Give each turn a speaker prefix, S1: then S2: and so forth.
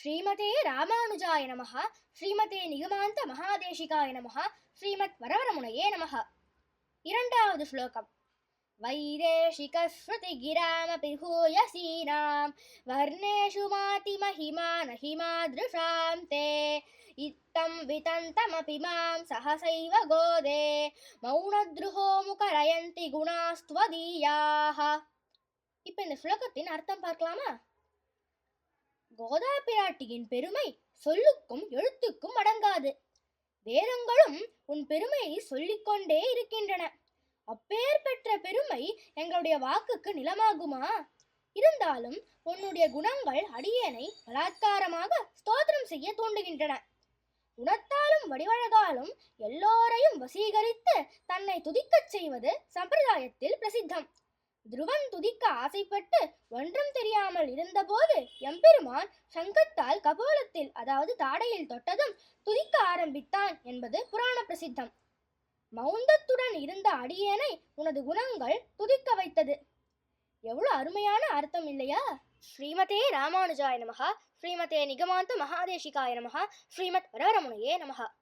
S1: ஸ்ரீமதே ராமானுஜாய நமஹ. ஸ்ரீமதே நிகமாந்த மகாதேசிகாய நமஹ. ஸ்ரீமத் வரவரமுனையே நமஹ. இரண்டாவது ஸ்லோகம். வைதேஷிகஸ்ருதிகிராமபி பூயசீனாம் வர்ணேஷு மாதி மஹிமா நஹிமாத்ருஷாம் தே இத்தம் விதந்தமபி மாம் சஹசைவ கோதே மௌனத்ருஹோ முகரயந்தி குணாஸ்த்வதீயாஹ. இப்போ இந்த ஸ்லோகத்தின் அர்த்தம் பார்க்கலாமா? கோதா பிராட்டியின் பெருமை சொல்லுக்கும் எழுத்துக்கும் அடங்காது. வேதங்களும் உன் பெருமையை சொல்லிக்கொண்டே இருக்கின்றன. அப்பேர் பெற்ற பெருமை எங்களுடைய வாக்குக்கு நிலமாகுமா? இருந்தாலும் உன்னுடைய குணங்கள் அடியேனை பலாத்காரமாக ஸ்தோத்திரம் செய்ய தூண்டுகின்றன. குணத்தாலும் வடிவழகாலும் எல்லோரையும் வசீகரித்து தன்னை துதிக்கச் செய்வது சம்பிரதாயத்தில் பிரசித்தம். துருவன் துதிக்க ஆசைப்பட்டு ஒன்றும் தெரியாமல் இருந்தபோது எம்பெருமான் சங்கத்தால் கபோலத்தில் அதாவது தாடையில் தொட்டதும் துதிக்க ஆரம்பித்தான் என்பது புராண பிரசித்தம். மௌந்தத்துடன் இருந்த அடியேனை உனது குணங்கள் துதிக்க வைத்தது. எவ்வளவு அருமையான அர்த்தம் இல்லையா? ஸ்ரீமதே ராமானுஜாய நமஹ. ஸ்ரீமதே நிகமாந்த மகாதேசிகாய நமஹ. ஸ்ரீமத் வரவரமுனையே நமஹ.